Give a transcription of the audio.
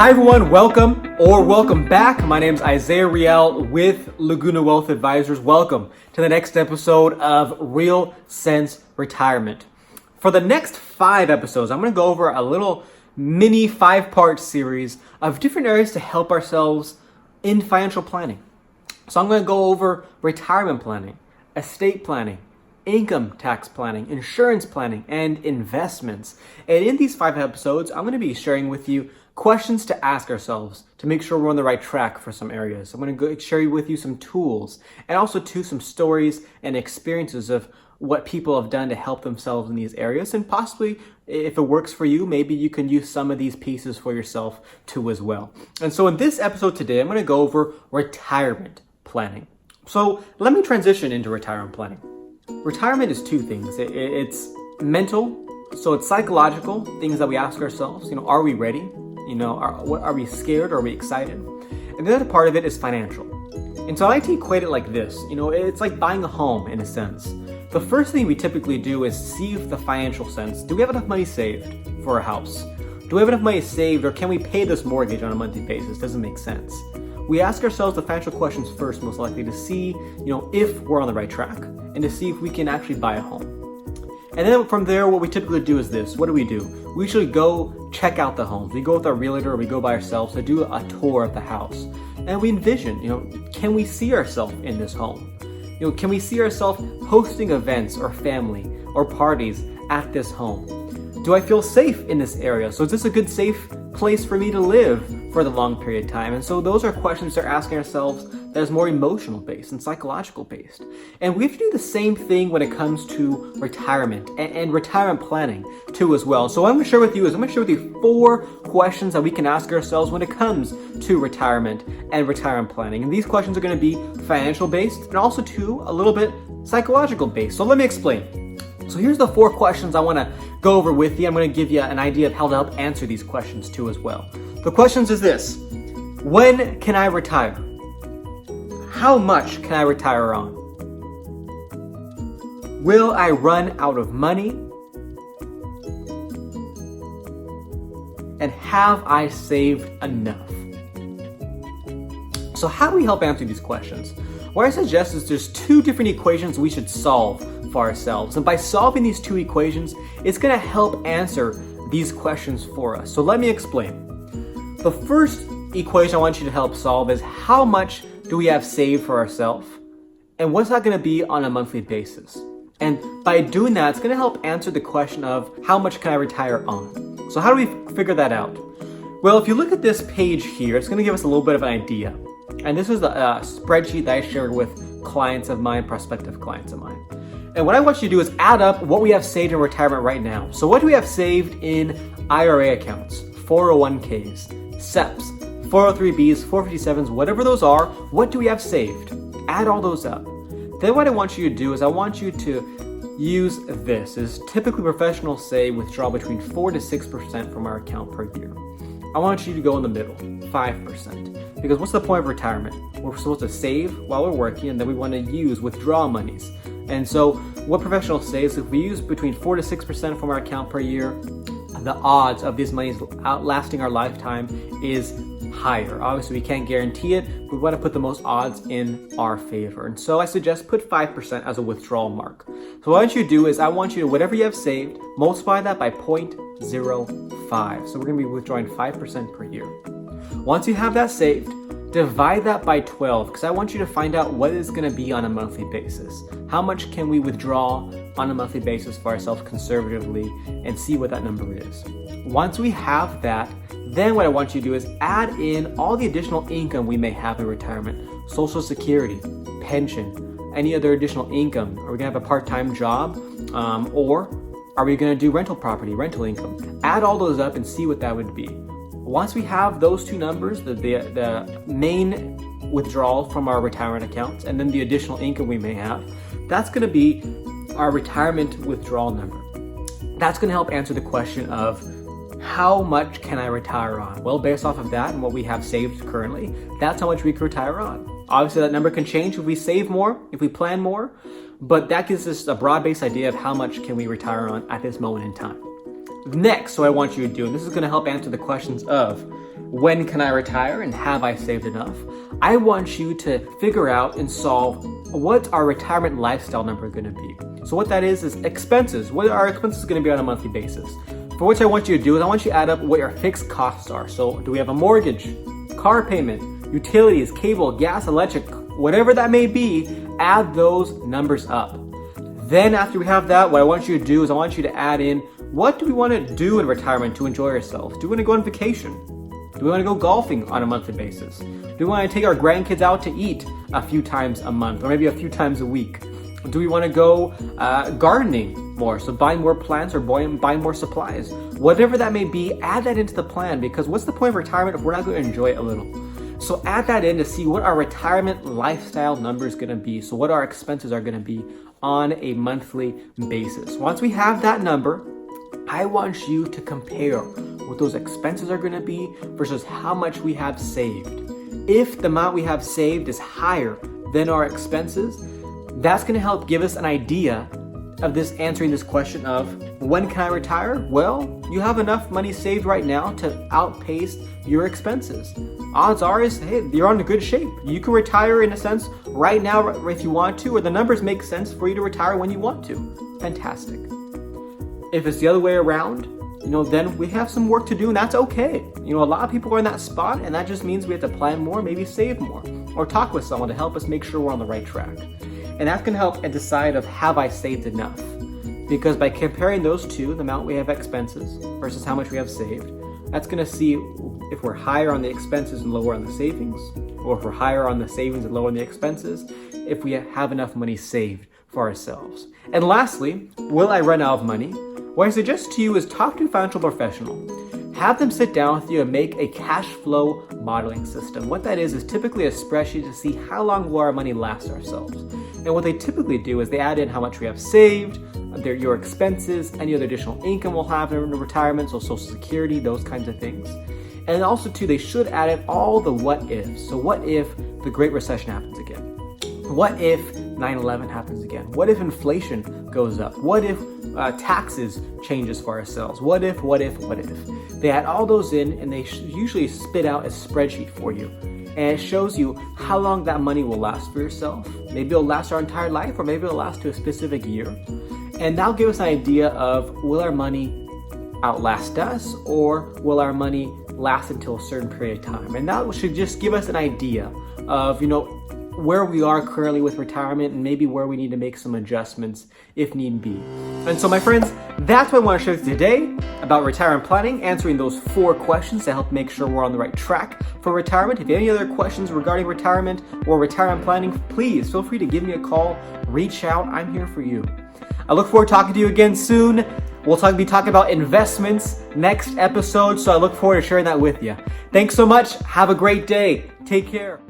Hi everyone, welcome back. My name is Isaiah Riel with Laguna Wealth Advisors. Welcome to the next episode of Real Sense Retirement. For the next 5 episodes, I'm going to go over a little mini 5-part series of different areas to help ourselves in financial planning. So I'm going to go over retirement planning, estate planning, income tax planning, insurance planning, and investments. And in these 5 episodes, I'm going to be sharing with you questions to ask ourselves to make sure we're on the right track for some areas. I'm going to share with you some tools and also some stories and experiences of what people have done to help themselves in these areas. And possibly, if it works for you, maybe you can use some of these pieces for yourself too as well. And so in this episode today, I'm going to go over retirement planning. So let me transition into retirement planning. Retirement is 2 things. It's mental, so it's psychological, things that we ask ourselves, are we ready? Are we scared? Are we excited? And the other part of it is financial. And so I like to equate it like this. It's like buying a home in a sense. The first thing we typically do is see if the financial sense. Do we have enough money saved for a house? Do we have enough money saved, or can we pay this mortgage on a monthly basis? Doesn't make sense. We ask ourselves the financial questions first, most likely, to see, if we're on the right track and to see if we can actually buy a home. And then from there, what we typically do is this. What do? We usually go check out the homes. We go with our realtor, or we go by ourselves to do a tour of the house. And we envision, can we see ourselves in this home? Can we see ourselves hosting events or family or parties at this home? Do I feel safe in this area? So is this a good, safe place for me to live for the long period of time? And so those are questions they're asking ourselves that is more emotional based and psychological based. And we have to do the same thing when it comes to retirement and retirement planning too as well. So what I'm going to share with you 4 questions that we can ask ourselves when it comes to retirement and retirement planning. And these questions are going to be financial based and also too a little bit psychological based. So let me explain. So here's the 4 questions I want to go over with you. I'm going to give you an idea of how to help answer these questions too as well. The questions is this: when can I retire? How much can I retire on? Will I run out of money? And have I saved enough? So how do we help answer these questions? What I suggest is there's 2 different equations we should solve for ourselves. And by solving these 2 equations, it's going to help answer these questions for us. So let me explain. The first equation I want you to help solve is how much do we have saved for ourselves? And what's that going to be on a monthly basis? And by doing that, it's going to help answer the question of how much can I retire on? So how do we figure that out? Well, if you look at this page here, it's going to give us a little bit of an idea. And this is a spreadsheet that I shared with clients of mine, prospective clients of mine. And what I want you to do is add up what we have saved in retirement right now. So what do we have saved in IRA accounts, 401ks, SEPs, 403bs, 457s, whatever those are, what do we have saved? Add all those up. Then what I want you to do is I want you to use this. Is typically professionals say withdraw between 4 to 6% from our account per year. I want you to go in the middle, 5%. Because what's the point of retirement? We're supposed to save while we're working, and then we want to use withdrawal monies. And so what professionals say is if we use between 4 to 6% from our account per year, the odds of these monies outlasting our lifetime is higher. Obviously, we can't guarantee it. We want to put the most odds in our favor. And so I suggest put 5% as a withdrawal mark. So what I want you to do is I want you to, whatever you have saved, multiply that by 0.05. So we're going to be withdrawing 5% per year. Once you have that saved, divide that by 12, because I want you to find out what it's going to be on a monthly basis. How much can we withdraw on a monthly basis for ourselves conservatively, and see what that number is. Once we have that, then what I want you to do is add in all the additional income we may have in retirement. Social Security, pension, any other additional income. Are we going to have a part-time job? Or are we going to do rental income? Add all those up and see what that would be. Once we have those 2 numbers, the main withdrawal from our retirement accounts and then the additional income we may have, that's going to be our retirement withdrawal number. That's going to help answer the question of how much can I retire on? Well, based off of that and what we have saved currently, that's how much we can retire on. Obviously, that number can change if we save more, if we plan more, but that gives us a broad-based idea of how much can we retire on at this moment in time. Next, what I want you to do, and this is going to help answer the questions of when can I retire and have I saved enough, I want you to figure out and solve what our retirement lifestyle number is going to be. So what that is expenses. What are our expenses going to be on a monthly basis? For which I want you to do is I want you to add up what your fixed costs are. So do we have a mortgage, car payment, utilities, cable, gas, electric, whatever that may be, add those numbers up. Then after we have that, what I want you to do is I want you to add in, what do we want to do in retirement to enjoy ourselves? Do we want to go on vacation? Do we want to go golfing on a monthly basis? Do we want to take our grandkids out to eat a few times a month or maybe a few times a week? Do we want to go gardening more? So buy more plants or buy more supplies. Whatever that may be, add that into the plan, because what's the point of retirement if we're not going to enjoy it a little? So add that in to see what our retirement lifestyle number is going to be. So what our expenses are going to be on a monthly basis. Once we have that number, I want you to compare what those expenses are going to be versus how much we have saved. If the amount we have saved is higher than our expenses, that's going to help give us an idea of answering this question of when can I retire? Well, you have enough money saved right now to outpace your expenses. Odds are hey, you're in good shape. You can retire in a sense right now if you want to, or the numbers make sense for you to retire when you want to. Fantastic. If it's the other way around, then we have some work to do, and that's okay. A lot of people are in that spot, and that just means we have to plan more, maybe save more, or talk with someone to help us make sure we're on the right track. And that's going to help decide of have I saved enough? Because by comparing those two, the amount we have expenses versus how much we have saved, that's going to see if we're higher on the expenses and lower on the savings, or if we're higher on the savings and lower on the expenses, if we have enough money saved for ourselves. And lastly, will I run out of money? What I suggest to you is talk to a financial professional. Have them sit down with you and make a cash flow modeling system. What that is typically a spreadsheet to see how long will our money last ourselves. And what they typically do is they add in how much we have saved, your expenses, any other additional income we'll have in retirement, so Social Security, those kinds of things. And also too, they should add in all the what ifs. So what if the Great Recession happens again? What if 9/11 happens again? What if inflation goes up? What if taxes changes for ourselves? What if? They add all those in, and they usually spit out a spreadsheet for you. And it shows you how long that money will last for yourself. Maybe it'll last our entire life, or maybe it'll last to a specific year. And that'll give us an idea of, will our money outlast us, or will our money last until a certain period of time? And that should just give us an idea of, where we are currently with retirement and maybe where we need to make some adjustments if need be. And so my friends, that's what I want to show you today about retirement planning, answering those 4 questions to help make sure we're on the right track for retirement. If you have any other questions regarding retirement or retirement planning, please feel free to give me a call, reach out. I'm here for you. I look forward to talking to you again soon. We'll be talking about investments next episode, so I look forward to sharing that with you. Thanks so much. Have a great day. Take care.